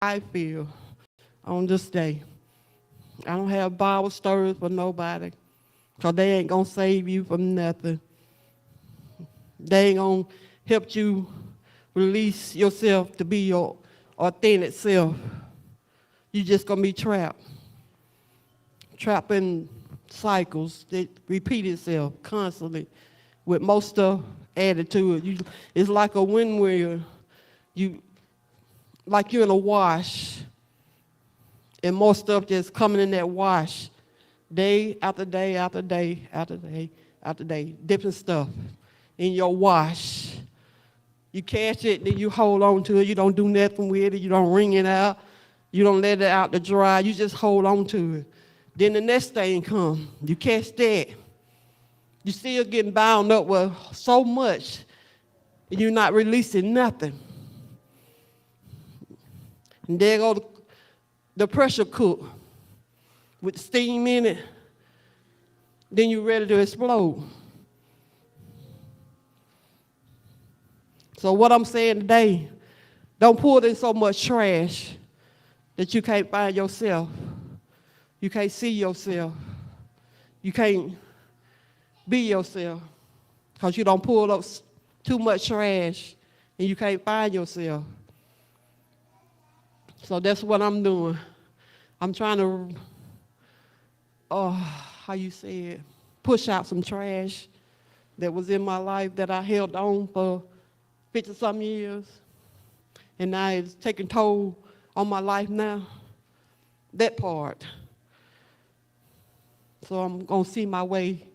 I feel on this day. I don't have Bible stories for nobody, because they ain't going to save you from nothing. They ain't going to help you release yourself to be your authentic self. You just going to be trapped in cycles that repeat itself constantly with most stuff added to it. It's like a windmill. Like you're in a wash, and more stuff just coming in that wash, day after day after day after day after day, different stuff in your wash. You catch it, then you hold on to it. You don't do nothing with it. You don't wring it out. You don't let it out to dry. You just hold on to it. Then the next thing comes. You catch that. You still getting bound up with so much, and you're not releasing nothing. And there go the pressure cook with steam in it. Then you're ready to explode. So what I'm saying today, don't pull in so much trash that you can't find yourself. You can't see yourself. You can't be yourself because you don't pull up too much trash and you can't find yourself. So that's what I'm doing. I'm trying to, how you say it, push out some trash that was in my life that I held on for 50-some years, and now it's taking toll on my life now, that part. So I'm going to see my way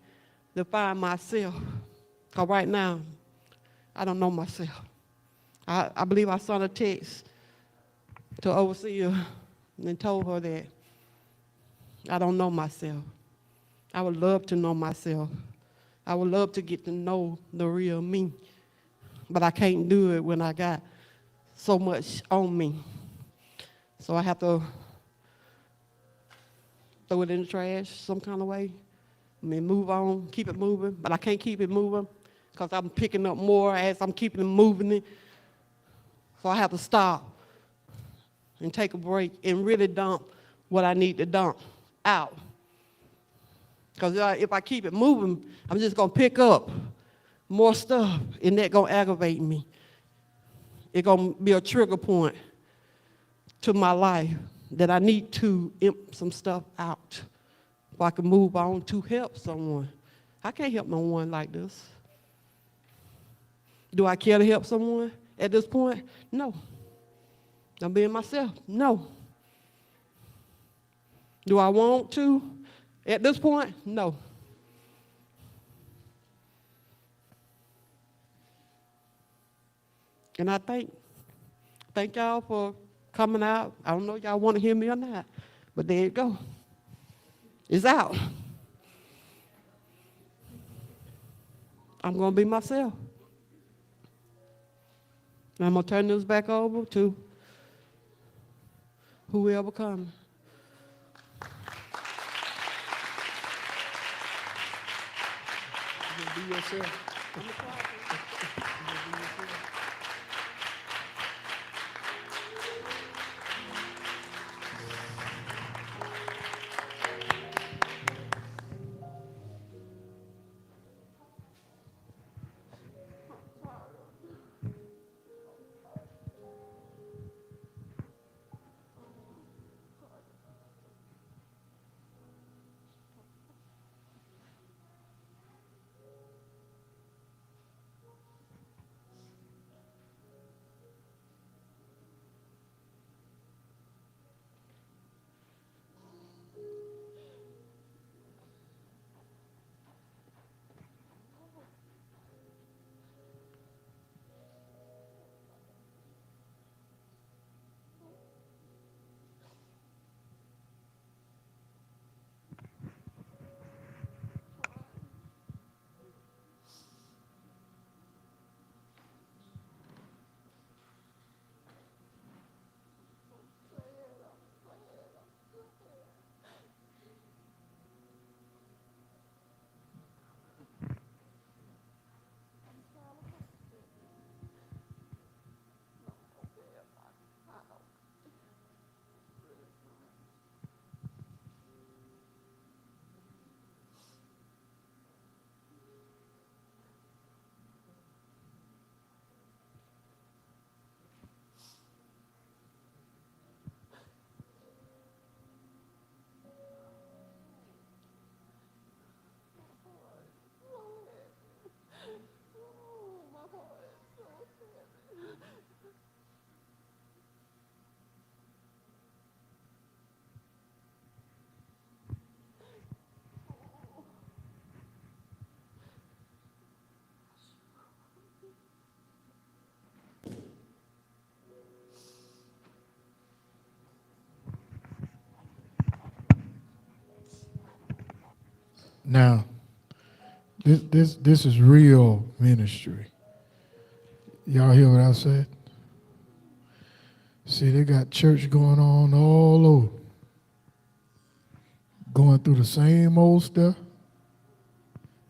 to find myself, because right now, I don't know myself. I believe I sent a text to overseer and told her that I don't know myself. I would love to know myself. I would love to get to know the real me, but I can't do it when I got so much on me. So I have to throw it in the trash some kind of way. I mean, move on, keep it moving, but I can't keep it moving because I'm picking up more as I'm keeping it moving. So I have to stop and take a break and really dump what I need to dump out. Because if I keep it moving, I'm just going to pick up more stuff, and that's going to aggravate me. It's going to be a trigger point to my life that I need to empty some stuff out so I can move on to help someone. I can't help no one like this. Do I care to help someone at this point? No. I'm being myself. No. Do I want to at this point? No. And I thank y'all for coming out. I don't know if y'all want to hear me or not, but there you go. It's out. I'm going to be myself. And I'm going to turn this back over to whoever comes. Be yourself. Now, this is real ministry. Y'all hear what I said? See, they got church going on all over, going through the same old stuff,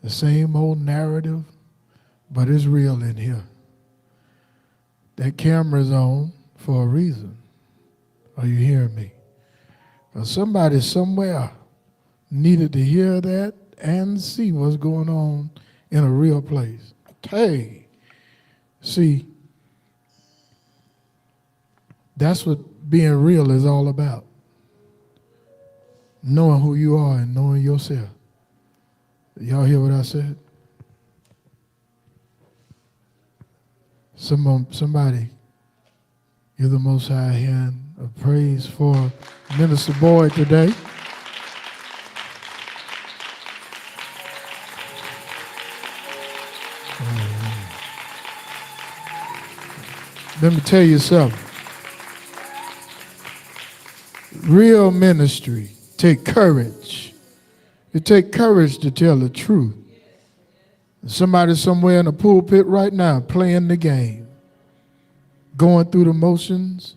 the same old narrative, but it's real in here. That camera's on for a reason. Are you hearing me? Because somebody somewhere needed to hear that and see what's going on in a real place. Hey, see, that's what being real is all about. Knowing who you are and knowing yourself. Y'all hear what I said? Somebody give the Most High a hand of praise for Minister Boyd today. Let me tell you something. Real ministry take courage. It take courage to tell the truth. Somebody somewhere in the pulpit right now playing the game, going through the motions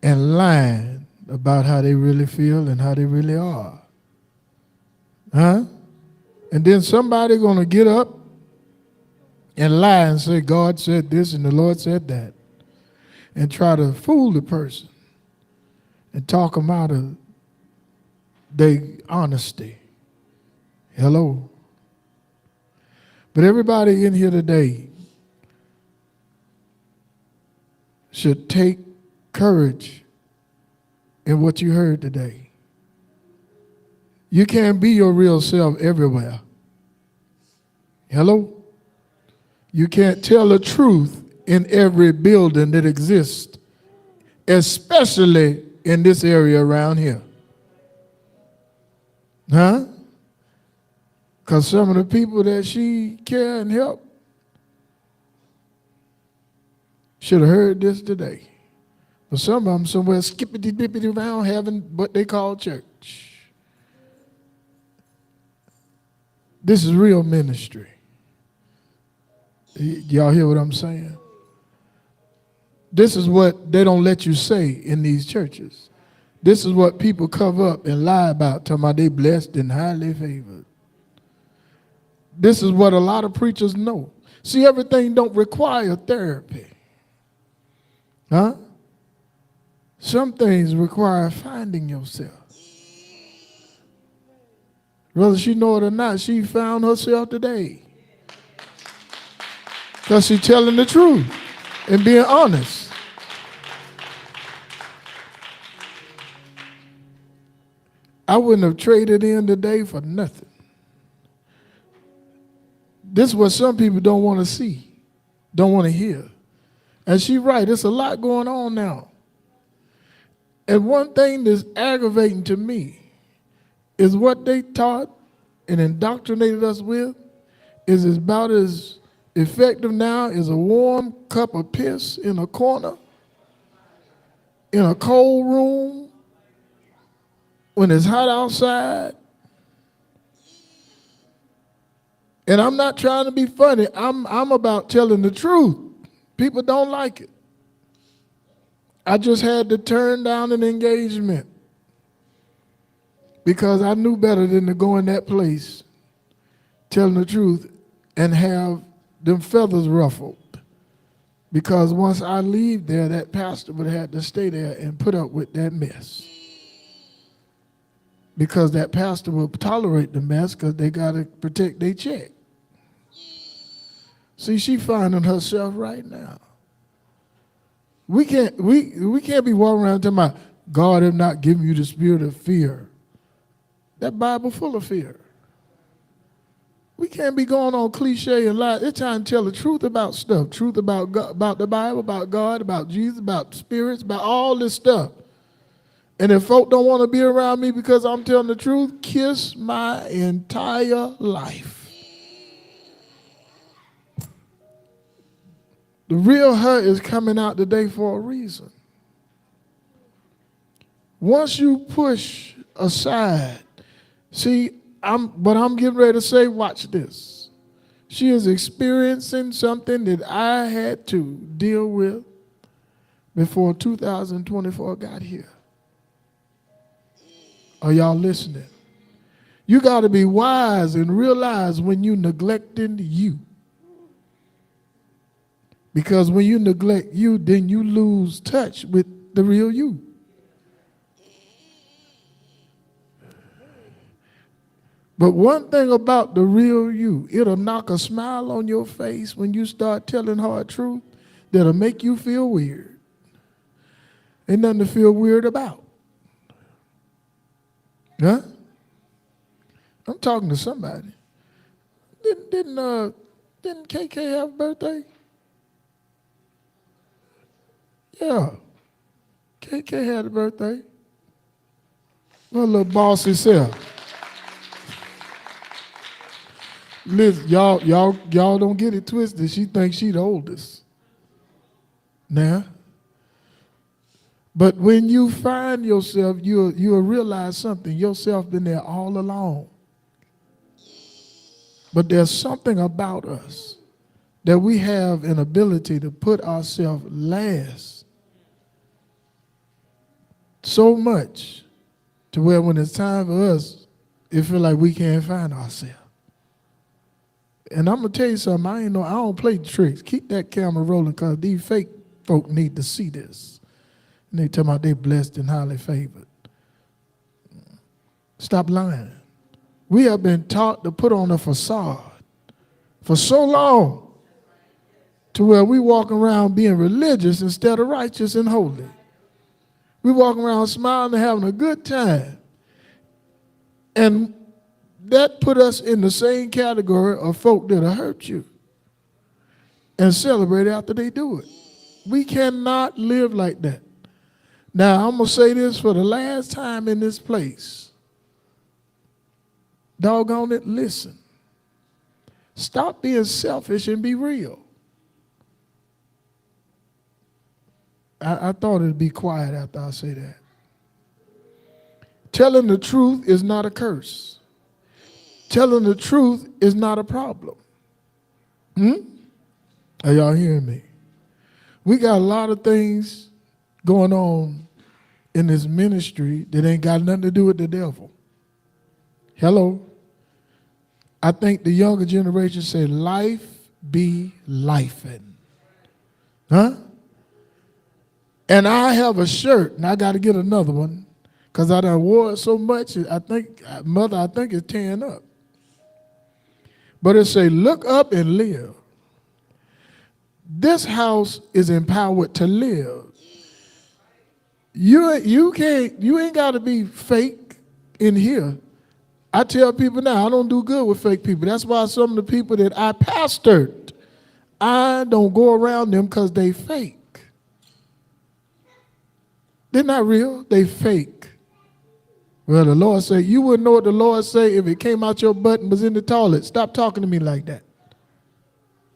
and lying about how they really feel and how they really are. Huh? And then somebody gonna get up and lie and say God said this and the Lord said that, and try to fool the person and talk them out of their honesty. Hello. But everybody in here today should take courage in what you heard today. You can't be your real self everywhere. Hello? You can't tell the truth in every building that exists, especially in this area around here. Huh? Because some of the people that she care and help should have heard this today. But some of them somewhere skippity-dippity around having what they call church. This is real ministry. Y'all hear what I'm saying? This is what they don't let you say in these churches. This is what people cover up and lie about, talking about they blessed and highly favored. This is what a lot of preachers know. See, everything don't require therapy. Huh? Some things require finding yourself. Whether she know it or not, she found herself today. Because she's telling the truth and being honest. I wouldn't have traded in today for nothing. This is what some people don't want to see, don't want to hear. And she's right, there's a lot going on now. And one thing that's aggravating to me is what they taught and indoctrinated us with is about as effective now as a warm cup of piss in a corner, in a cold room, when it's hot outside. And I'm not trying to be funny. I'm about telling the truth. People don't like it. I just had to turn down an engagement because I knew better than to go in that place telling the truth and have them feathers ruffled. Because once I leave there, that pastor would have to stay there and put up with that mess. Because that pastor will tolerate the mess because they got to protect their check. See, she finding herself right now. We can't be walking around talking about God have not given you the spirit of fear. That Bible full of fear. We can't be going on cliche and lie. They're trying to tell the truth about stuff. Truth about God, about the Bible, about God, about Jesus, about spirits, about all this stuff. And if folk don't want to be around me because I'm telling the truth, kiss my entire life. The real her is coming out today for a reason. Once you push aside, see, what I'm getting ready to say, watch this. She is experiencing something that I had to deal with before 2024 got here. Are y'all listening? You got to be wise and realize when you're neglecting you. Because when you neglect you, then you lose touch with the real you. But one thing about the real you, it'll knock a smile on your face when you start telling hard truth that'll make you feel weird. Ain't nothing to feel weird about. Huh? I'm talking to somebody. Didn't KK have a birthday? Yeah. KK had a birthday. What little bossy self. Listen, y'all don't get it twisted. She thinks she the oldest. Now. But when you find yourself, you'll realize something. Yourself been there all along. But there's something about us that we have an ability to put ourselves last so much to where when it's time for us, it feel like we can't find ourselves. And I'm gonna tell you something. I don't play tricks. Keep that camera rolling, because these fake folk need to see this. And they tell me they blessed and highly favored. Stop lying. We have been taught to put on a facade for so long to where we walk around being religious instead of righteous and holy. We walk around smiling and having a good time. And that put us in the same category of folk that'll hurt you and celebrate after they do it. We cannot live like that. Now, I'm going to say this for the last time in this place. Doggone it, listen. Stop being selfish and be real. I thought it'd be quiet after I say that. Telling the truth is not a curse. Telling the truth is not a problem. Are y'all hearing me? We got a lot of things going on in this ministry that ain't got nothing to do with the devil. Hello? I think the younger generation say life be lifing. Huh? And I have a shirt, and I got to get another one, because I done wore it so much, I think it's tearing up. But it say, look up and live. This house is empowered to live. You ain't got to be fake in here. I tell people now, I don't do good with fake people. That's why some of the people that I pastored, I don't go around them because they fake. They're not real, they fake. Well, the Lord said, you wouldn't know what the Lord say if it came out your butt and was in the toilet. Stop talking to me like that.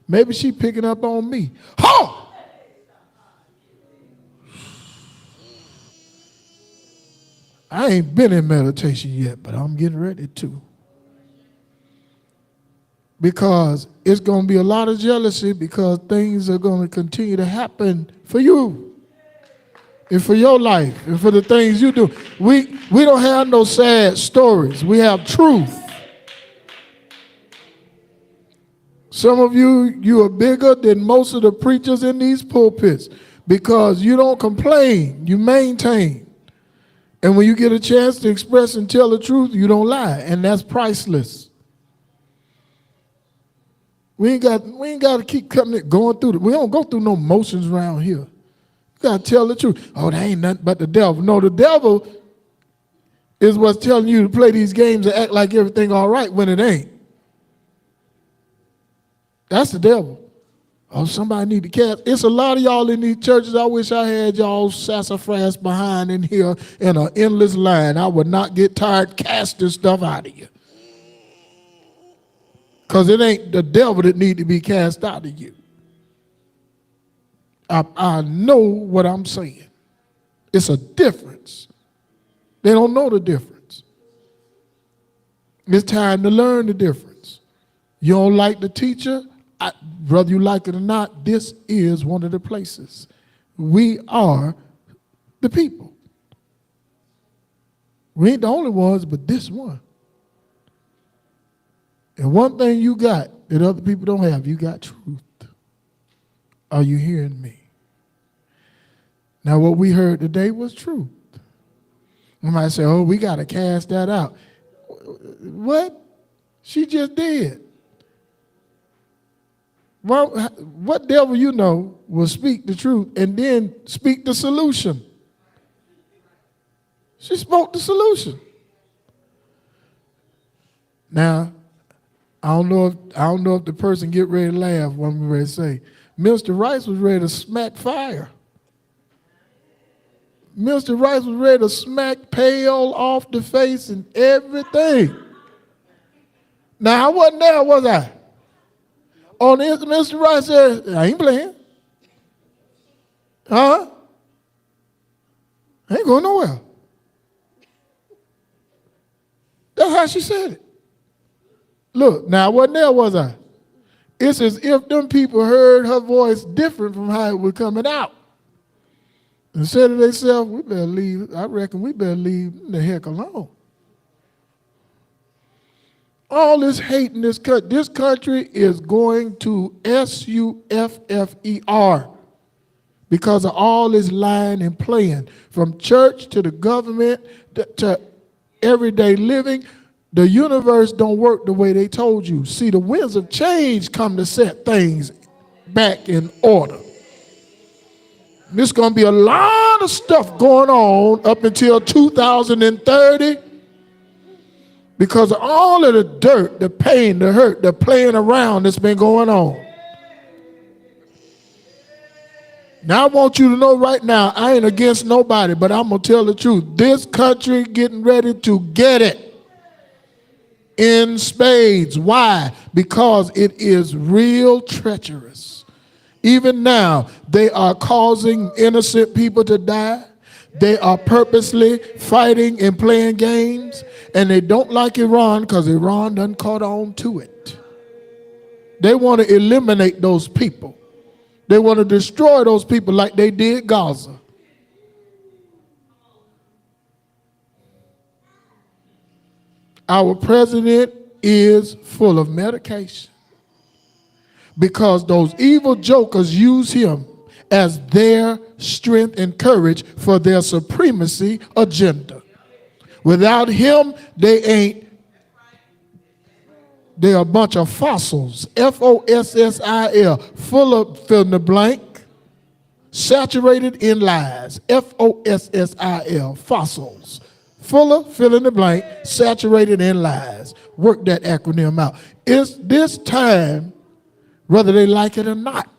Maybe she picking up on me. Ho! I ain't been in meditation yet, but I'm getting ready to. Because it's going to be a lot of jealousy, because things are going to continue to happen for you. And for your life, and for the things you do. We don't have no sad stories. We have truth. Some of you are bigger than most of the preachers in these pulpits, because you don't complain, you maintain. And when you get a chance to express and tell the truth, you don't lie, and that's priceless. We ain't got to keep going through. We don't go through no motions around here. You got to tell the truth. Oh, that ain't nothing but the devil. No, the devil is what's telling you to play these games and act like everything all right when it ain't. That's the devil. Oh, somebody need to cast. It's a lot of y'all in these churches. I wish I had y'all sassafras behind in here in an endless line. I would not get tired casting stuff out of you. Because it ain't the devil that need to be cast out of you. I know what I'm saying. It's a difference. They don't know the difference. It's time to learn the difference. You don't like the teacher, whether you like it or not, this is one of the places. We are the people. We ain't the only ones, but this one. And one thing you got that other people don't have, you got truth. Are you hearing me? Now, what we heard today was truth. You might say, oh, we got to cast that out. What? She just did. Well, what devil you know will speak the truth and then speak the solution? She spoke the solution. Now, I don't know if the person get ready to laugh when we ready to say, Mr. Rice was ready to smack fire. Mr. Rice was ready to smack pale off the face and everything. Now, I wasn't there, was I? On the instant, Mr. Rice said, I ain't playing. Huh? I ain't going nowhere. That's how she said it. Look, now I wasn't there, was I? It's as if them people heard her voice different from how it was coming out. And said to themselves, we better leave. I reckon we better leave the heck alone. All this hate in this country is going to SUFFER because of all this lying and playing. From church to the government to everyday living, the universe don't work the way they told you. See, the winds of change come to set things back in order. There's going to be a lot of stuff going on up until 2030 because of all of the dirt, the pain, the hurt, the playing around that's been going on. Now, I want you to know right now, I ain't against nobody, but I'm going to tell the truth. This country getting ready to get it in spades. Why? Because it is real treacherous. Even now, they are causing innocent people to die. They are purposely fighting and playing games. And they don't like Iran because Iran done caught on to it. They want to eliminate those people. They want to destroy those people like they did Gaza. Our president is full of medication because those evil jokers use him as their strength and courage for their supremacy agenda. Without him, they're a bunch of fossils, F-O-S-S-I-L, full of fill in the blank, saturated in lies, F-O-S-S-I-L, fossils, full of fill in the blank, saturated in lies. Work that acronym out. It's this time, whether they like it or not.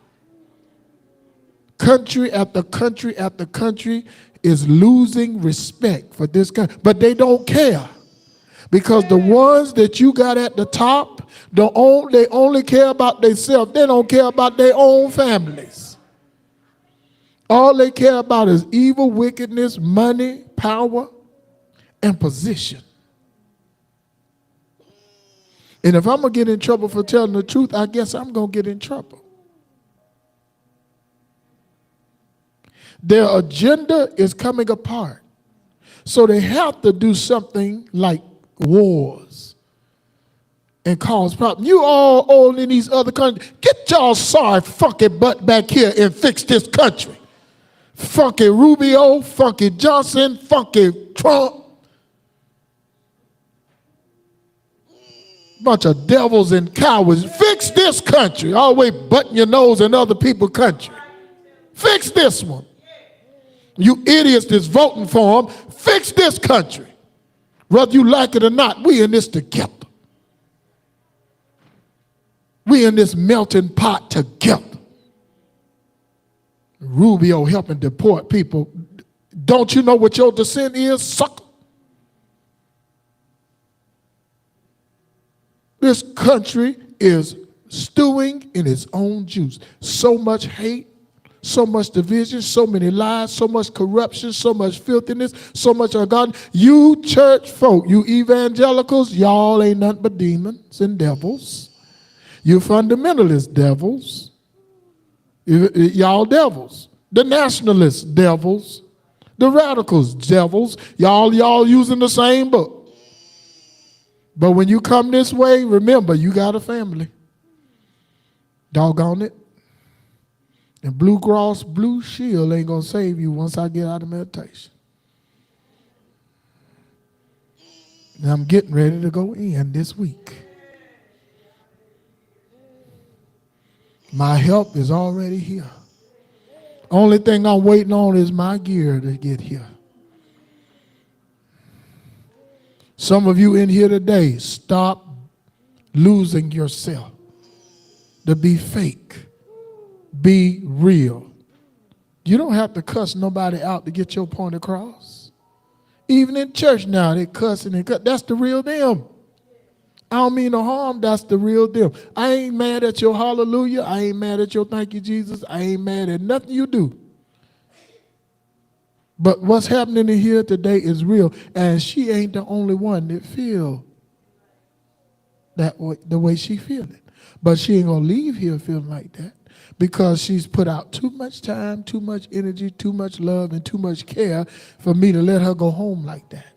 Country after country after country is losing respect for this country, but they don't care. Because the ones that you got at the top, they only care about themselves. They don't care about their own families. All they care about is evil, wickedness, money, power, and position. And if I'm going to get in trouble for telling the truth, I guess I'm going to get in trouble. Their agenda is coming apart. So they have to do something like wars and cause problems. You all in these other countries, get y'all sorry funky butt back here and fix this country. Funky Rubio, funky Johnson, funky Trump. Bunch of devils and cowards. Fix this country. Always butting your nose in other people's country. Fix this one. You idiots that's voting for them, fix this country. Whether you like it or not, we in this together. We in this melting pot together. Rubio helping deport people. Don't you know what your descent is, sucker? This country is stewing in its own juice. So much hate, So much division, so many lies, so much corruption, so much filthiness, so much ungodly. You church folk, you evangelicals, y'all ain't nothing but demons and devils. You fundamentalist devils. Y'all devils. The nationalists, devils. The radicals, devils. Y'all using the same book. But when you come this way, remember, you got a family. Doggone it. And Blue Cross Blue Shield ain't going to save you once I get out of meditation. Now I'm getting ready to go in this week. My help is already here. Only thing I'm waiting on is my gear to get here. Some of you in here today, stop losing yourself to be fake. Be real. You don't have to cuss nobody out to get your point across. Even in church now, they cussing and cuss. That's the real them. I don't mean no harm. That's the real them. I ain't mad at your hallelujah. I ain't mad at your thank you, Jesus. I ain't mad at nothing you do. But what's happening in here today is real. And she ain't the only one that feel that way, the way she feeling. But she ain't going to leave here feeling like that because she's put out too much time, too much energy, too much love, and too much care for me to let her go home like that.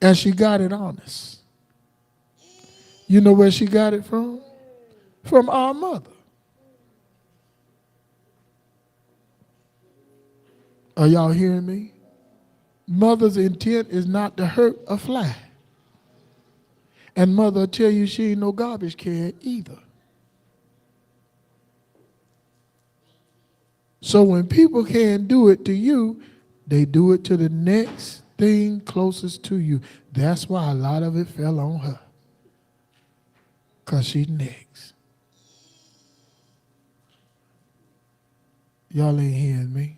And she got it honest. You know where she got it from? From our mother. Are y'all hearing me? Mother's intent is not to hurt a fly. And mother will tell you she ain't no garbage can either. So when people can't do it to you, they do it to the next thing closest to you. That's why a lot of it fell on her. Because she's next. Y'all ain't hearing me.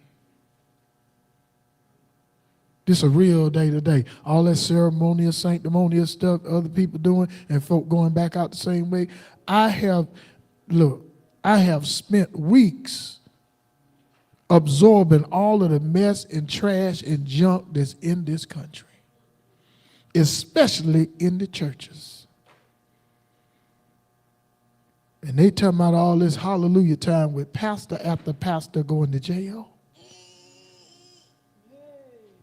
This a real day to day. All that ceremonial, sanctimonious stuff other people doing and folk going back out the same way. I have spent weeks absorbing all of the mess and trash and junk that's in this country, especially in the churches. And they talking about all this hallelujah time with pastor after pastor going to jail.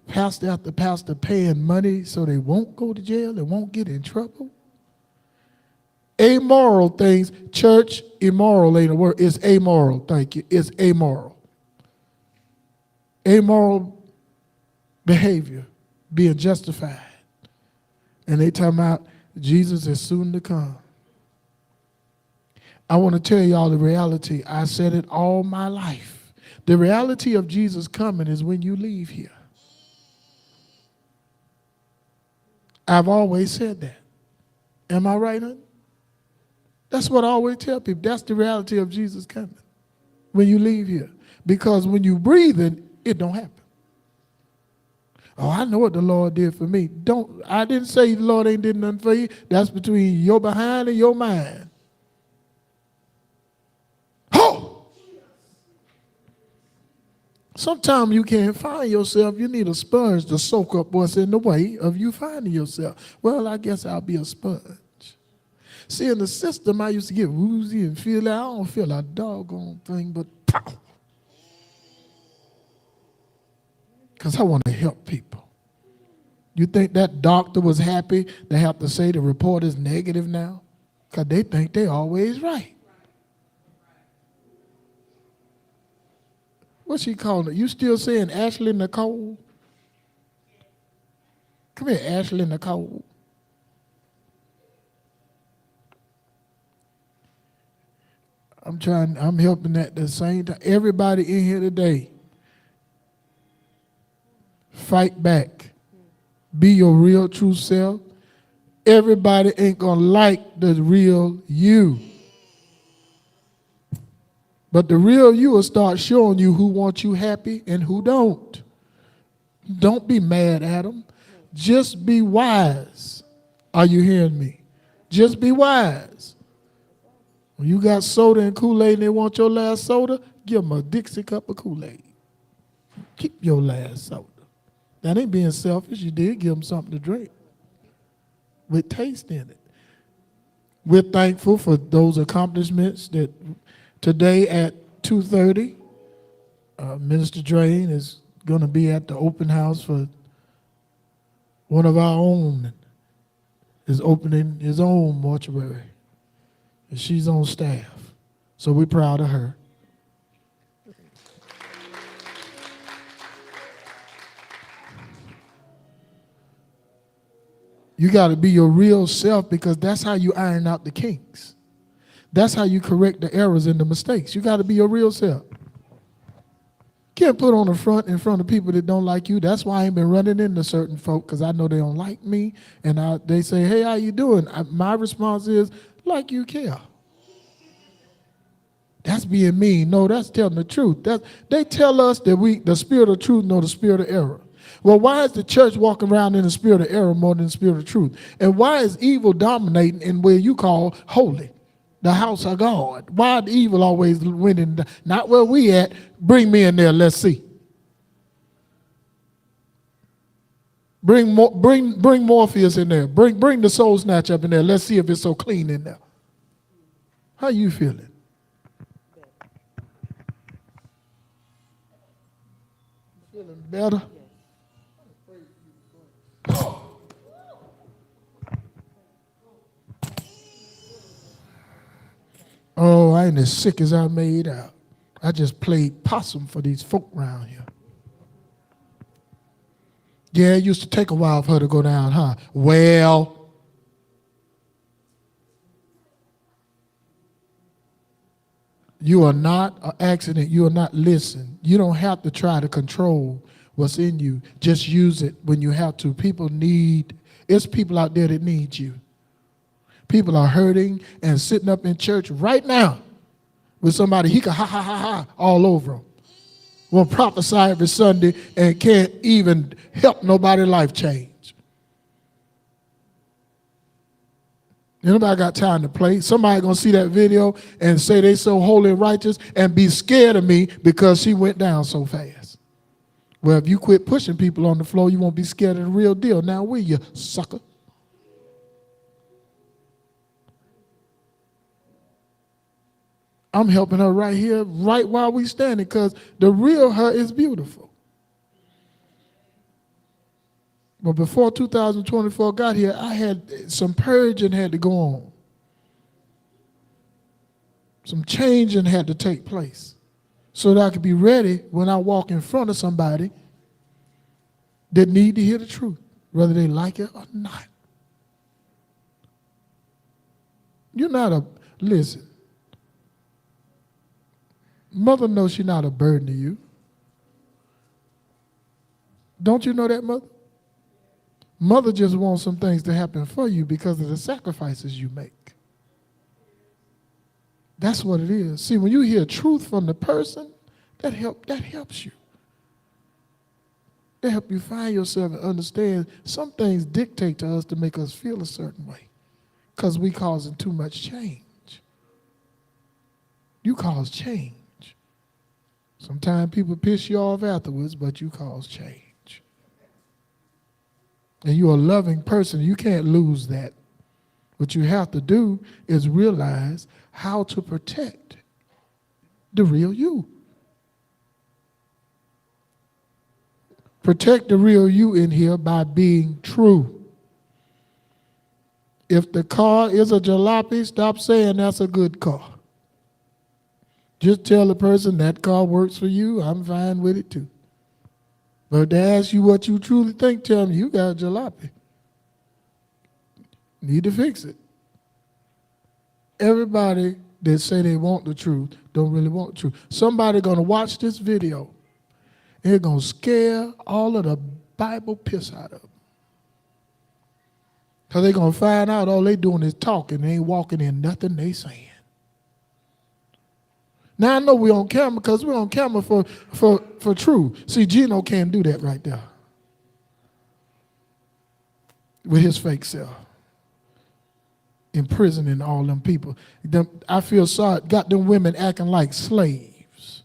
Pastor after pastor paying money so they won't go to jail and won't get in trouble. Amoral things. Church, immoral ain't a word. It's amoral, thank you. It's amoral. Amoral behavior being justified. And they talking about Jesus is soon to come. I want to tell y'all the reality. I said it all my life. The reality of Jesus coming is when you leave here. I've always said that. Am I right, honey? That's what I always tell people. That's the reality of Jesus coming when you leave here. Because when you breathing, it don't happen. Oh, I know what the Lord did for me. I didn't say the Lord ain't did nothing for you. That's between your behind and your mind. Oh! Sometimes you can't find yourself. You need a sponge to soak up what's in the way of you finding yourself. Well, I guess I'll be a sponge. See, in the system, I used to get woozy and feel like I don't feel a doggone thing but pow. Because I want to help people. You think that doctor was happy to have to say the report is negative now? Because they think they're always right. What's she calling it? You still saying Ashley Nicole? Come here, Ashley Nicole. I'm helping at the same time. Everybody in here today, fight back. Be your real true self. Everybody ain't gonna like the real you. But the real you will start showing you who wants you happy and who don't. Don't be mad at them. Just be wise. Are you hearing me? Just be wise. When you got soda and Kool-Aid and they want your last soda, give them a Dixie cup of Kool-Aid. Keep your last soda. That ain't being selfish. You did give them something to drink with taste in it. We're thankful for those accomplishments that today at 2:30, Minister Drain is going to be at the open house for one of our own, is opening his own mortuary. And she's on staff. So we're proud of her. You got to be your real self, because that's how you iron out the kinks. That's how you correct the errors and the mistakes. You got to be your real self. Can't put on the front in front of people that don't like you. That's why I ain't been running into certain folk, because I know they don't like me. And they say, hey, how you doing? My response is, like you care. That's being mean. No, that's telling the truth. They tell us that the spirit of truth nor the spirit of error. Well, why is the church walking around in the spirit of error more than the spirit of truth? And why is evil dominating in where you call holy, the house of God? Why the evil always winning? Not where we at. Bring me in there. Let's see. Bring Morpheus in there. Bring the soul snatch up in there. Let's see if it's so clean in there. How you feeling? Feeling better? Oh, I ain't as sick as I made out. I just played possum for these folk around here. Yeah, it used to take a while for her to go down, huh? Well, you are not an accident. You are not listening. You don't have to try to control what's in you. Just use it when you have to. It's people out there that need you. People are hurting and sitting up in church right now with somebody, he can ha all over them. Will prophesy every Sunday and can't even help nobody's life change. Anybody got time to play? Somebody gonna see that video and say they so holy and righteous and be scared of me because she went down so fast. Well, if you quit pushing people on the floor, you won't be scared of the real deal. Now will you, sucker? I'm helping her right here, right while we standing, because the real her is beautiful. But before 2024 got here, I had some purging had to go on. Some changing had to take place so that I could be ready when I walk in front of somebody that need to hear the truth, whether they like it or not. Listen. Mother knows she's not a burden to you. Don't you know that, mother? Mother just wants some things to happen for you because of the sacrifices you make. That's what it is. See, when you hear truth from the person, that helps you. That helps you find yourself and understand some things dictate to us to make us feel a certain way because we causing too much change. You cause change. Sometimes people piss you off afterwards, but you cause change. And you're a loving person. You can't lose that. What you have to do is realize how to protect the real you. Protect the real you in here by being true. If the car is a jalopy, stop saying that's a good car. Just tell the person that car works for you, I'm fine with it too. But if they ask you what you truly think, tell them you got a jalopy. Need to fix it. Everybody that say they want the truth don't really want the truth. Somebody gonna watch this video and it's gonna scare all of the Bible piss out of them. Because they're gonna find out all they doing is talking, they ain't walking in nothing they saying. Now I know we're on camera because we're on camera for truth. See, Gino can't do that right there with his fake self. imprisoning all them people. I feel sorry, got them women acting like slaves.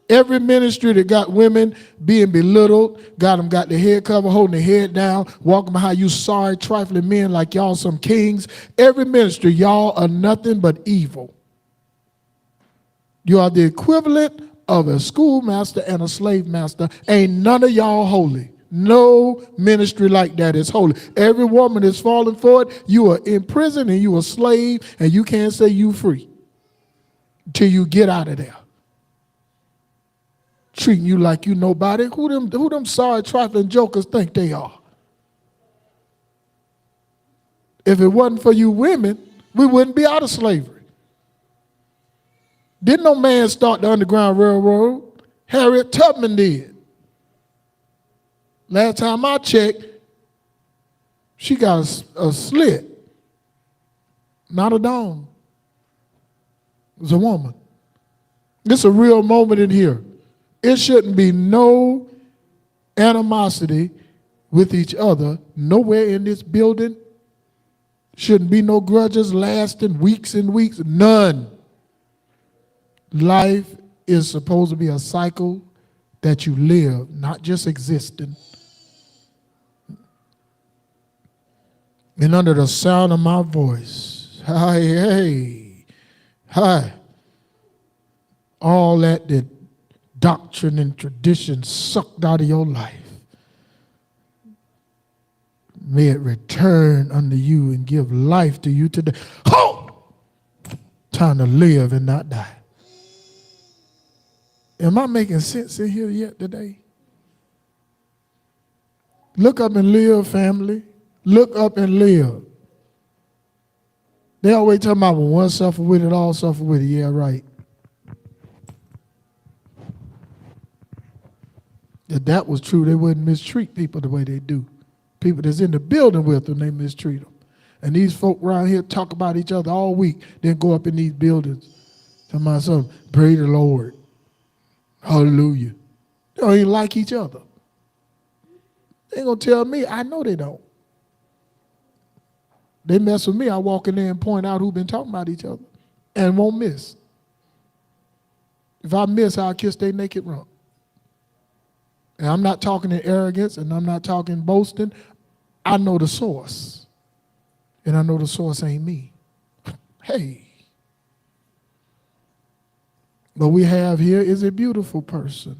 Every ministry that got women being belittled, got their head covered, holding their head down, walking behind you sorry, trifling men like y'all some kings. Every ministry, y'all are nothing but evil. You are the equivalent of a schoolmaster and a slave master. Ain't none of y'all holy. No ministry like that is holy. Every woman is falling for it. You are in prison and you are a slave, and you can't say you free until you get out of there. Treating you like you nobody. Who them sorry trifling jokers think they are? If it wasn't for you women, we wouldn't be out of slavery. Didn't no man start the Underground Railroad? Harriet Tubman did. Last time I checked, she got a slit, not a dome. It was a woman. This is a real moment in here. It shouldn't be no animosity with each other nowhere in this building. Shouldn't be no grudges lasting weeks and weeks. None. Life is supposed to be a cycle that you live, not just existing. And under the sound of my voice, hi, all that doctrine and tradition sucked out of your life, may it return unto you and give life to you today. Ho! Time to live and not die. Am I making sense in here yet today? Look up and live, family. Look up and live. They always talking about when one suffer with it, all suffer with it. Yeah, right. If that was true, they wouldn't mistreat people the way they do. People that's in the building with them, they mistreat them. And these folk around here talk about each other all week, then go up in these buildings. Tell myself, praise the Lord. Hallelujah. They don't even like each other. They ain't going to tell me. I know they don't. They mess with me. I walk in there and point out who been talking about each other and won't miss. If I miss, I'll kiss their naked rump. And I'm not talking in arrogance and I'm not talking boasting. I know the source. And I know the source ain't me. Hey. What we have here is a beautiful person.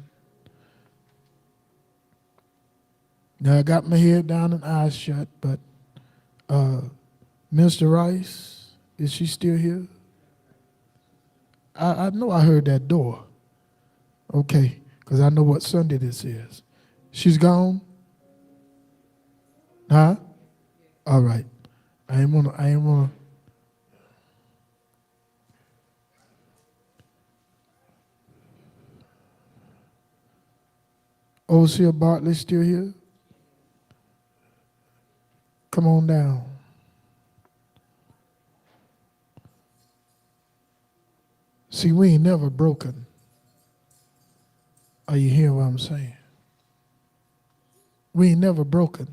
Now I got my head down and eyes shut, but Mr. Rice, is she still here? I know I heard that door. Okay, because I know what Sunday this is. She's gone? Huh? All right. I ain't wanna. Overseer Bartley still here? Come on down. See, we ain't never broken. Are you hearing what I'm saying? We ain't never broken.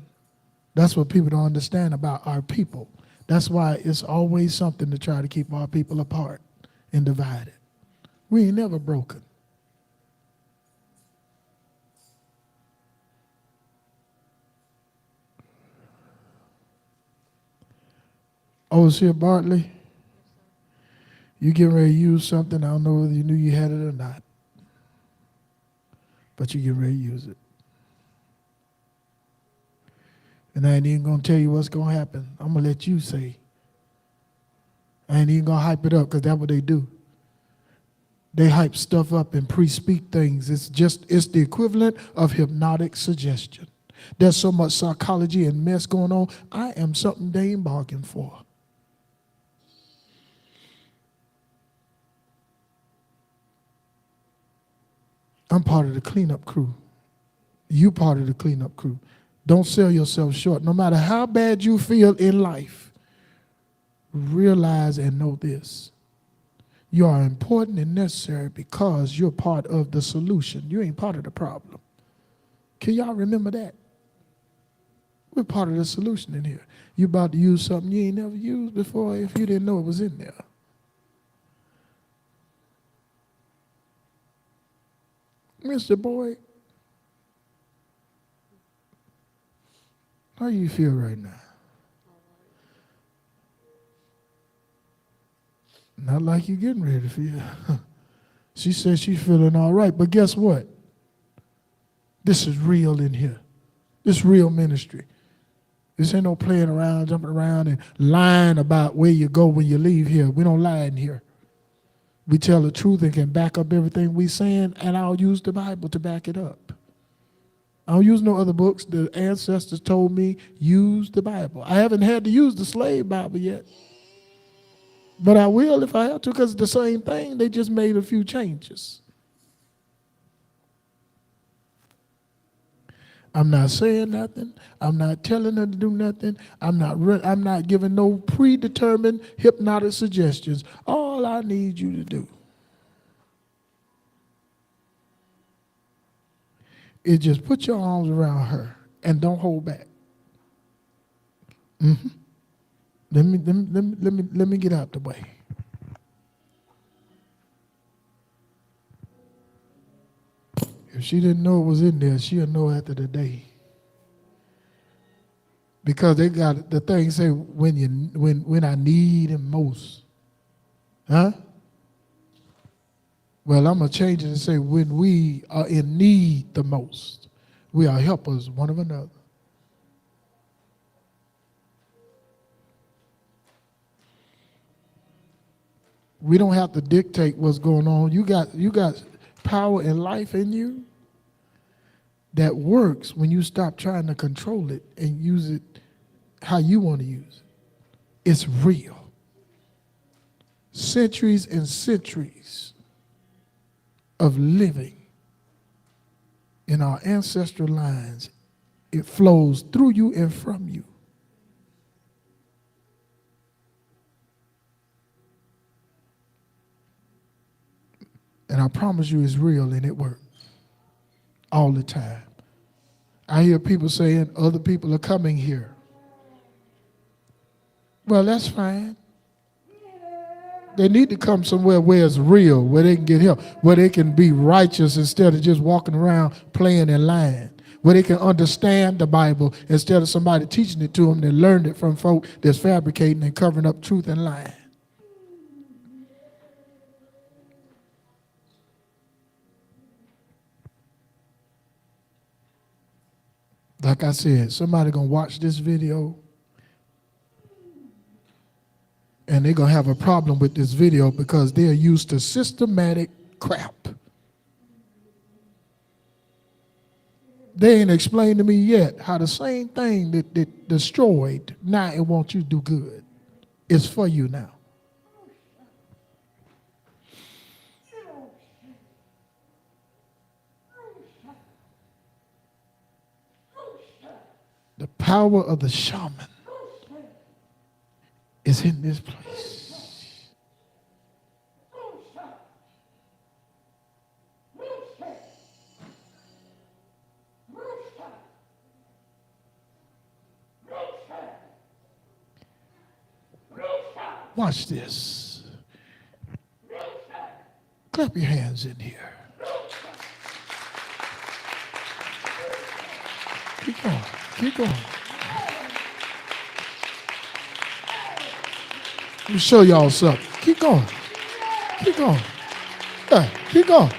That's what people don't understand about our people. That's why it's always something to try to keep our people apart and divided. We ain't never broken. Overseer Bartley, you getting ready to use something. I don't know whether you knew you had it or not, but you getting ready to use it. And I ain't even going to tell you what's going to happen. I'm going to let you say. I ain't even going to hype it up because that's what they do. They hype stuff up and pre-speak things. It's the equivalent of hypnotic suggestion. There's so much psychology and mess going on. I am something they ain't bargained for. I'm part of the cleanup crew. You part of the cleanup crew. Don't sell yourself short. No matter how bad you feel in life, realize and know this. You are important and necessary because you're part of the solution. You ain't part of the problem. Can y'all remember that? We're part of the solution in here. You about to use something you ain't never used before if you didn't know it was in there. Mr. Boyd, how you feel right now? Not like you getting ready to feel. She says she's feeling all right, but guess what? This is real in here. This real ministry. This ain't no playing around, jumping around, and lying about where you go when you leave here. We don't lie in here. We tell the truth and can back up everything we saying, and I'll use the Bible to back it up. I don't use no other books. The ancestors told me, use the Bible. I haven't had to use the slave Bible yet. But I will if I have to, because it's the same thing. They just made a few changes. I'm not saying nothing. I'm not telling her to do nothing. I'm not giving no predetermined hypnotic suggestions. All I need you to do is just put your arms around her and don't hold back. Mm-hmm. Let me get out the way. If she didn't know it was in there, she'll know after the day. Because they got the thing say when I need him most. Huh? Well, I'm gonna change it and say when we are in need the most. We are helpers one of another. We don't have to dictate what's going on. You got power and life in you that works when you stop trying to control it and use it how you want to use it. It's real. Centuries and centuries of living in our ancestral lines, it flows through you and from you. And I promise you it's real and it works all the time. I hear people saying other people are coming here. Well, that's fine. They need to come somewhere where it's real, where they can get help, where they can be righteous instead of just walking around playing and lying, where they can understand the Bible instead of somebody teaching it to them that learned it from folk that's fabricating and covering up truth and lying. Like I said, somebody gonna watch this video and they're gonna have a problem with this video because they're used to systematic crap. They ain't explained to me yet how the same thing that destroyed, now it wants you to do good. It's for you now. The power of the shaman is in this place. Watch this. Clap your hands in here. Keep going. Keep going. Let me show y'all something. Keep going. Keep going. Yeah, keep going.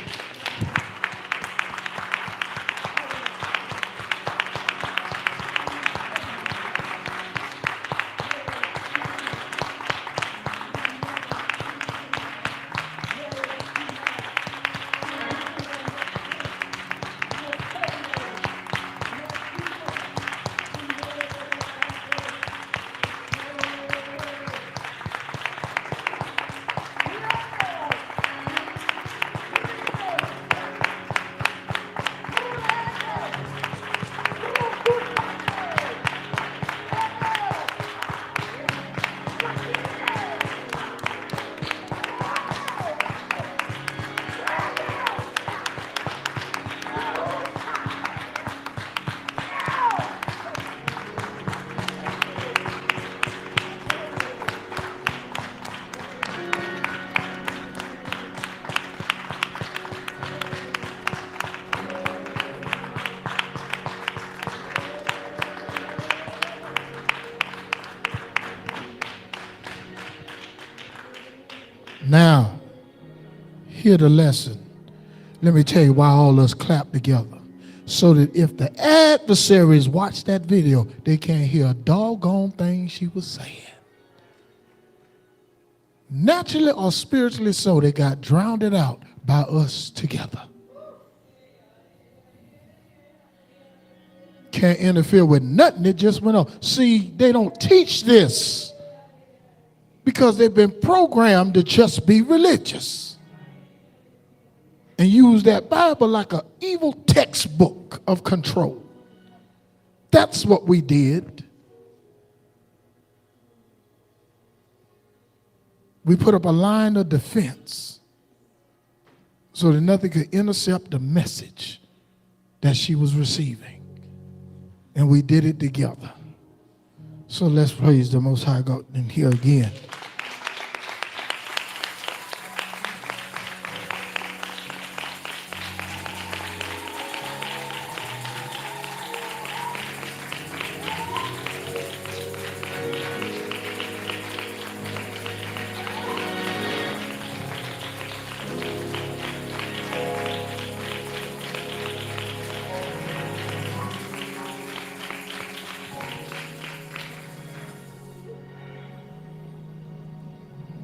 Now, hear the lesson. Let me tell you why all us clap together. So that if the adversaries watch that video, they can't hear a doggone thing she was saying. Naturally or spiritually so, they got drowned out by us together. Can't interfere with nothing, it just went on. See, they don't teach this because they've been programmed to just be religious and use that Bible like an evil textbook of control. That's what we did. We put up a line of defense so that nothing could intercept the message that she was receiving. And we did it together. So let's praise the Most High God in here again.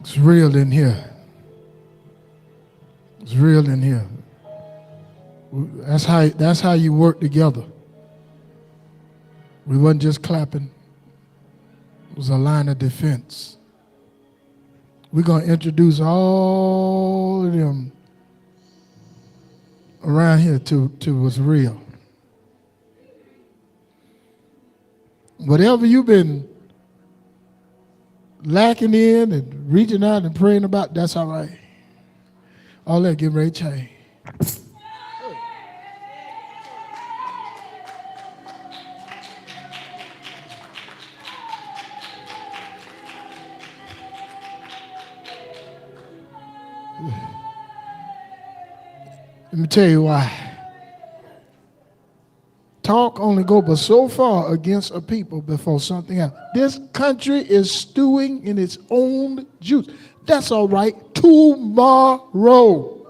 It's real in here. It's real in here. That's how you work together. We wasn't just clapping. It was a line of defense. We're going to introduce all of them around here to what's real. Whatever you've been lacking in and reaching out and praying about, that's all right. All that getting ready to change. Let me tell you why. Talk only go but so far against a people before something happens. This country is stewing in its own juice. That's all right. Tomorrow.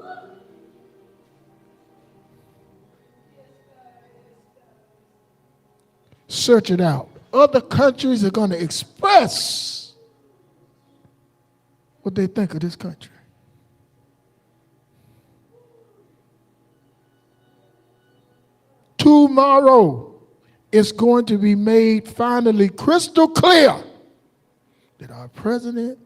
Search it out. Other countries are going to express what they think of this country. Tomorrow, it's going to be made finally crystal clear that our president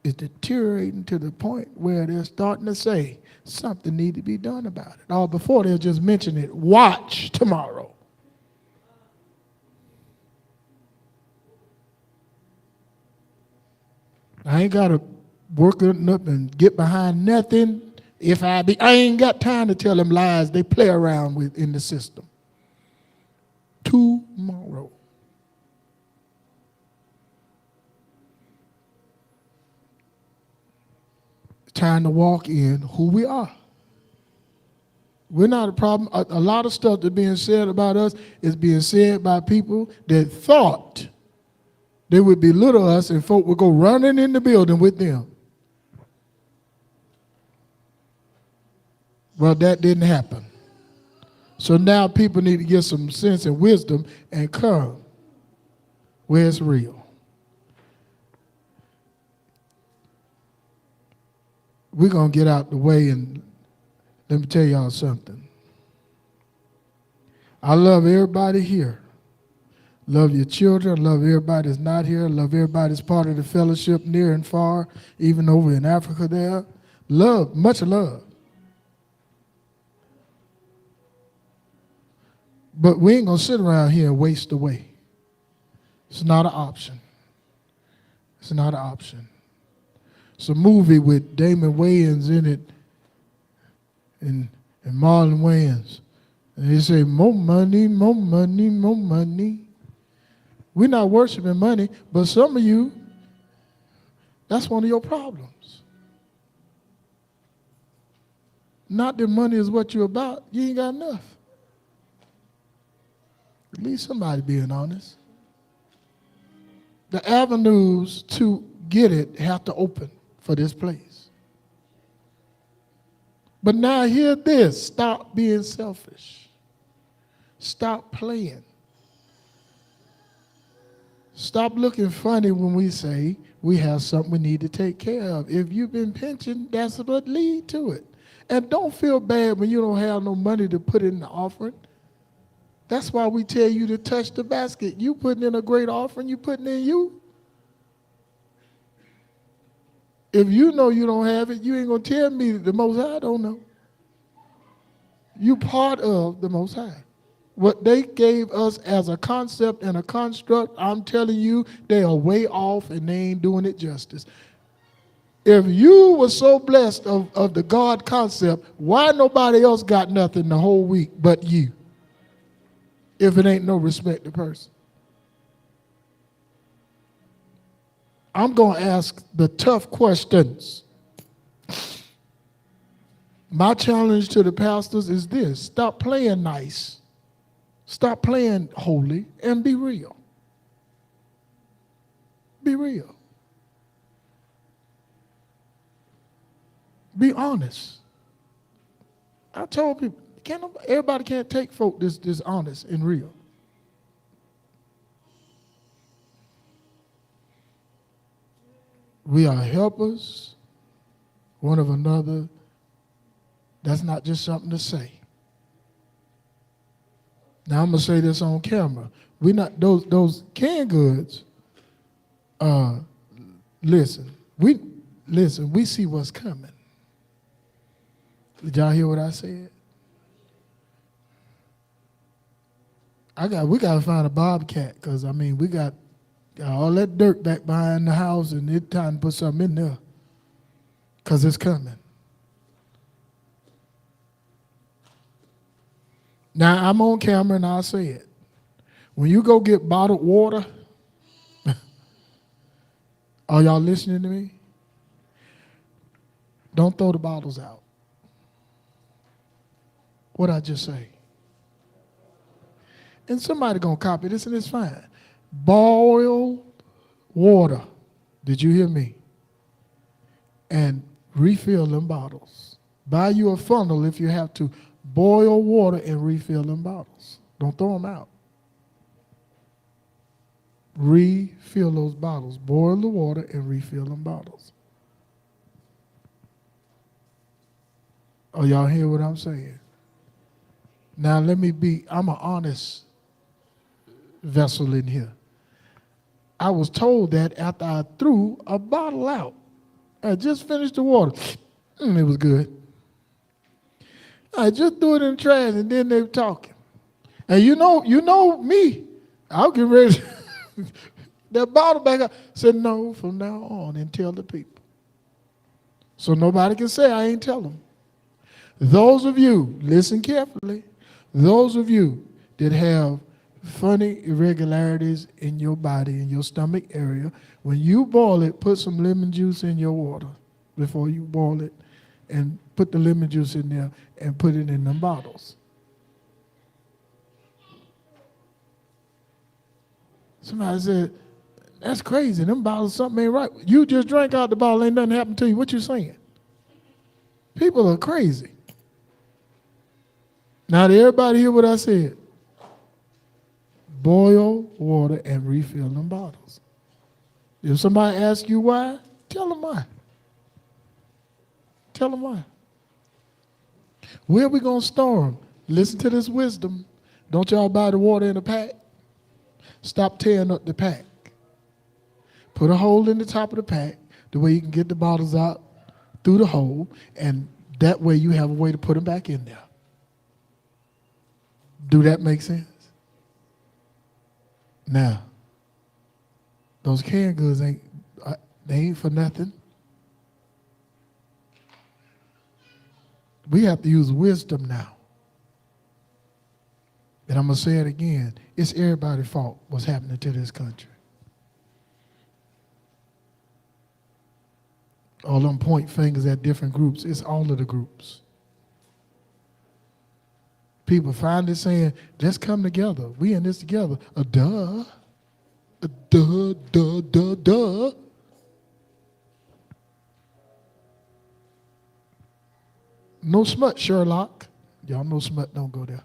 is deteriorating to the point where they're starting to say something needs to be done about it. Or before they'll just mention it, watch tomorrow. I ain't got to work it up and get behind nothing. I ain't got time to tell them lies they play around with in the system. Tomorrow. Time to walk in who we are. We're not a problem. A lot of stuff that's being said about us is being said by people that thought they would belittle us and folk would go running in the building with them. Well, that didn't happen. So now people need to get some sense and wisdom and come where it's real. We're going to get out the way and let me tell y'all something. I love everybody here. Love your children. Love everybody that's not here. Love everybody that's part of the fellowship near and far, even over in Africa there. Love, much love. But we ain't going to sit around here and waste away. It's not an option. It's not an option. It's a movie with Damon Wayans in it and Marlon Wayans. And they say, more money, more money, more money. We're not worshiping money, but some of you, that's one of your problems. Not that money is what you're about. You ain't got enough. At least somebody being honest. The avenues to get it have to open for this place. But now hear this. Stop being selfish. Stop playing. Stop looking funny when we say we have something we need to take care of. If you've been pinching, that's what lead to it. And don't feel bad when you don't have no money to put in the offering. That's why we tell you to touch the basket. You putting in a great offering, you putting in you. If you know you don't have it, you ain't going to tell me that the Most High don't know. You part of the Most High. What they gave us as a concept and a construct, I'm telling you, they are way off and they ain't doing it justice. If you were so blessed of the God concept, why nobody else got nothing the whole week but you? If it ain't no respect to person. I'm going to ask the tough questions. My challenge to the pastors is this: stop playing nice, stop playing holy, and be real. Be real. Be honest. I told people, everybody can't take folk this honest and real. We are helpers one of another. That's not just something to say. Now I'm gonna say this on camera. We not those canned goods. Listen, we see what's coming. Did y'all hear what I said? We gotta find a bobcat, because we got all that dirt back behind the house, and it's time to put something in there, because it's coming. Now, I'm on camera and I'll say it. When you go get bottled water, are y'all listening to me? Don't throw the bottles out. What'd I just say? And somebody gonna copy this and it's fine. Boil water. Did you hear me? And refill them bottles. Buy you a funnel if you have to. Boil water and refill them bottles. Don't throw them out. Refill those bottles. Boil the water and refill them bottles. Oh, y'all hear what I'm saying? Now I'm an honest vessel in here. I was told that after I threw a bottle out. I just finished the water. It was good. I just threw it in the trash, and then they were talking. And you know me. I'll get ready to that bottle back up. Said no from now on and tell the people. So nobody can say I ain't tell them. Those of you, listen carefully, those of you that have funny irregularities in your body, in your stomach area, when you boil it, put some lemon juice in your water before you boil it, and put the lemon juice in there and put it in them bottles. Somebody said, that's crazy. Them bottles, something ain't right. You just drank out the bottle, ain't nothing happened to you. What you saying? People are crazy. Now, did everybody hear what I said? Boil water and refill them bottles. If somebody asks you why, tell them why. Tell them why. Where are we going to store them? Listen to this wisdom. Don't y'all buy the water in a pack? Stop tearing up the pack. Put a hole in the top of the pack, the way you can get the bottles out through the hole, and that way you have a way to put them back in there. Do that make sense? Now, those canned goods they ain't for nothing. We have to use wisdom now. And I'm going to say it again. It's everybody's fault what's happening to this country. All them point fingers at different groups. It's all of the groups. People finally saying, let's come together. We in this together. Duh. Duh. No smut, Sherlock. Y'all know smut don't go there.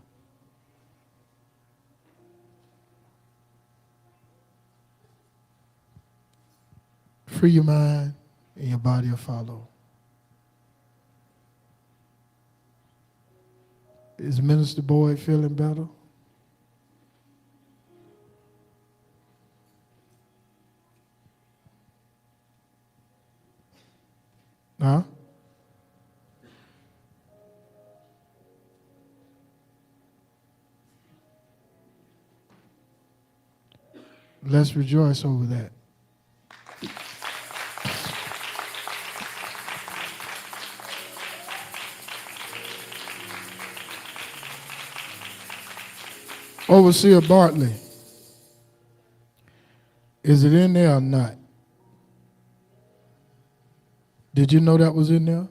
Free your mind and your body will follow. Is Minister Boyd feeling better? Huh? Let's rejoice over that. Overseer Bartley, is it in there or not? Did you know that was in there?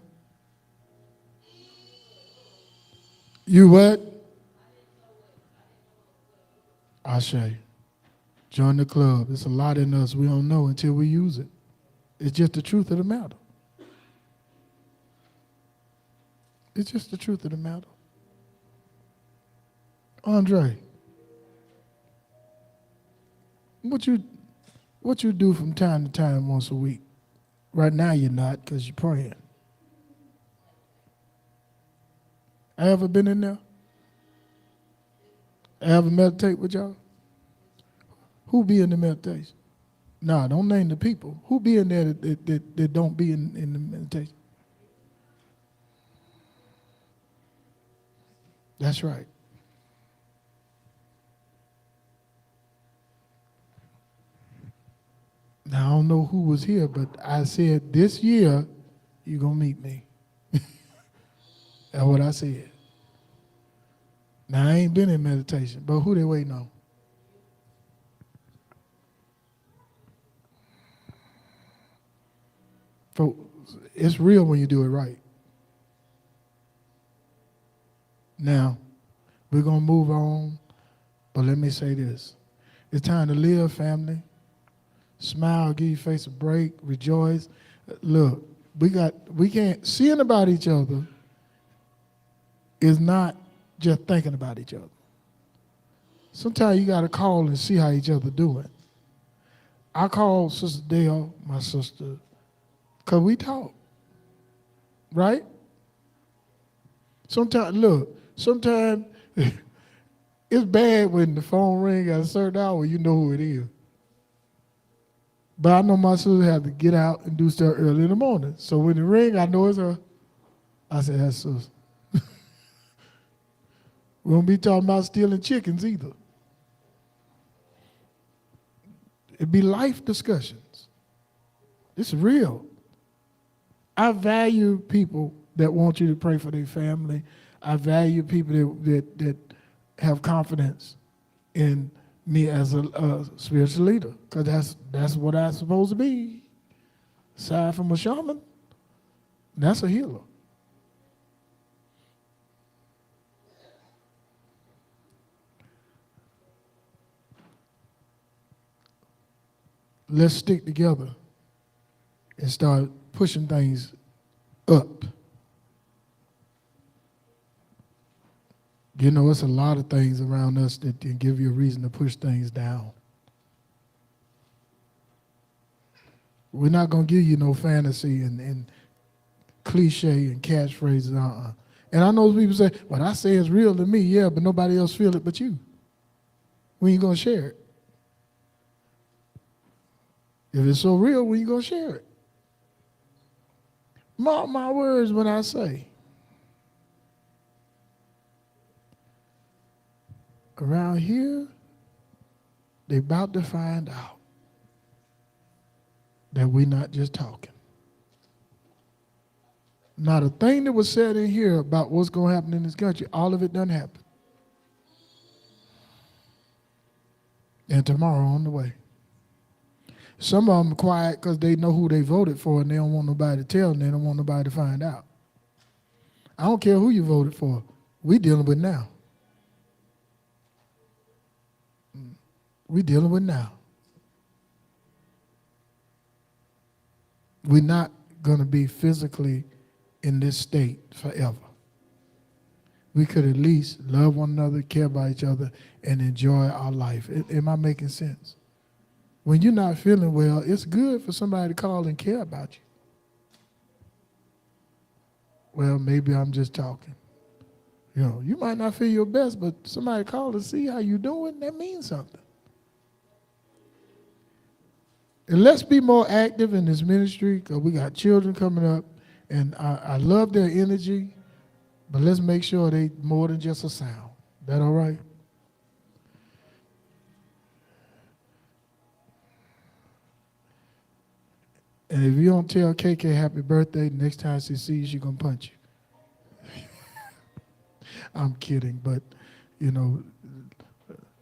You what? Ashe. Join the club. It's a lot in us we don't know until we use it. It's just the truth of the matter. It's just the truth of the matter. Andre, what you do from time to time once a week? Right now you're not because you're praying. I ever been in there? I ever meditate with y'all? Who be in the meditation? Nah, don't name the people. Who be in there that don't be in the meditation? That's right. Now, I don't know who was here, but I said, this year, you're going to meet me. That's what I said. Now, I ain't been in meditation, but who they waiting on? It's real when you do it right. Now, we're going to move on, but let me say this. It's time to live, family. Smile, give your face a break, rejoice. Look, we can't, seeing about each other is not just thinking about each other. Sometimes you got to call and see how each other doing. I called Sister Dale, my sister, because we talk, right? Sometimes it's bad when the phone ring at a certain hour, you know who it is. But I know my sister had to get out and do stuff early in the morning. So when it ring, I know it's her. I said, that's sister. We won't be talking about stealing chickens either. It'd be life discussions. It's real. I value people that want you to pray for their family. I value people that have confidence in me as a spiritual leader, because that's what I'm supposed to be. Aside from a shaman, that's a healer. Let's stick together and start pushing things up. You know, it's a lot of things around us that can give you a reason to push things down. We're not going to give you no fantasy and cliche and catchphrases. And I know people say, what I say is real to me, yeah, but nobody else feel it but you. We ain't going to share it. If it's so real, we ain't going to share it. Mark my words when I say, around here, they about to find out that we're not just talking. Not a thing that was said in here about what's going to happen in this country, all of it done happened. And tomorrow on the way. Some of them are quiet because they know who they voted for and they don't want nobody to tell them, they don't want nobody to find out. I don't care who you voted for. We dealing with now. We dealing with now. We're not going to be physically in this state forever. we could at least love one another, care about each other, and enjoy our life. Am I making sense? When you're not feeling well, it's good for somebody to call and care about you. Well, maybe I'm just talking. You know, you might not feel your best, but somebody call to see how you doing, that means something. And let's be more active in this ministry, because we got children coming up, and I love their energy, but let's make sure they more than just a sound. That all right? And if you don't tell KK happy birthday, next time she sees you, she's going to punch you. I'm kidding, but, you know,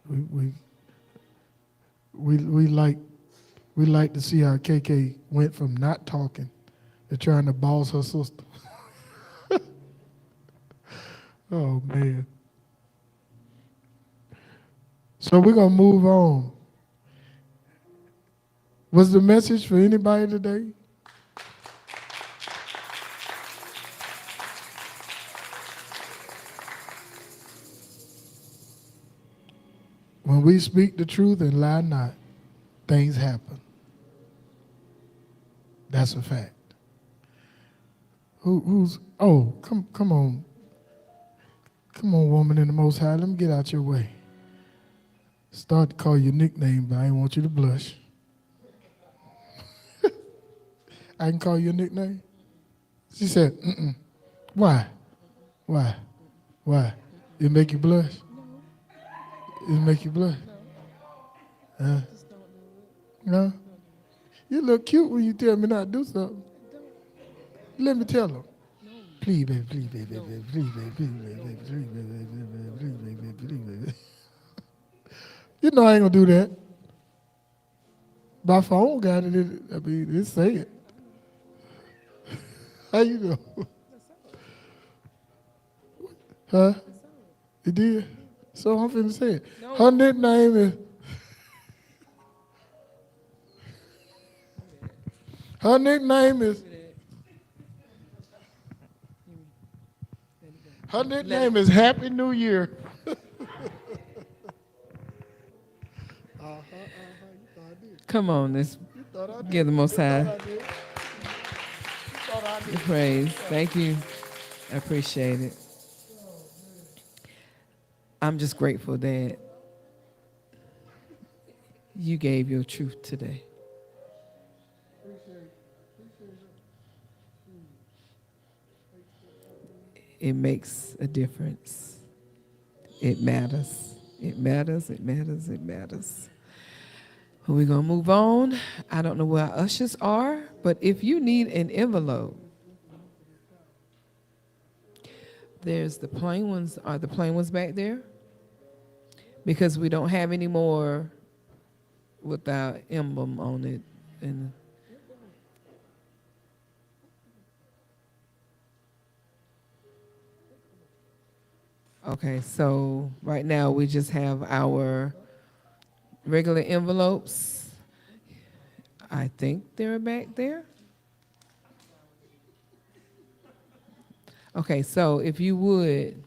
we like to see how KK went from not talking to trying to boss her sister. Oh, man. So we're going to move on. Was the message for anybody today? When we speak the truth and lie not, things happen. That's a fact. Come on. Come on, woman in the Most High. Let me get out your way. Start to call your nickname, but I didn't want you to blush. I can call you a nickname? She said, Why? Why? Why? It make you blush? It make you blush? No. No? You look cute when you tell me not to do something. Let me tell them. Please, baby, please, baby, baby, please, baby, please, baby, please, baby, please, baby, please, baby. You know I ain't gonna do that. My phone got it. I mean, it say it. How you know? Huh? It did? So I'm finna say it. No. Her nickname is... Her nickname is... Her nickname is Happy New Year. Come on, let's give the Most High the praise. Thank you. I appreciate it. I'm just grateful that you gave your truth today. It makes a difference. It matters. It matters, it matters, it matters. We're going to move on. I don't know where our ushers are, but if you need an envelope, there's the plain ones. Are the plain ones back there? Because we don't have any more with our emblem on it. And okay, so right now we just have our regular envelopes. I think they're back there. Okay, so if you would,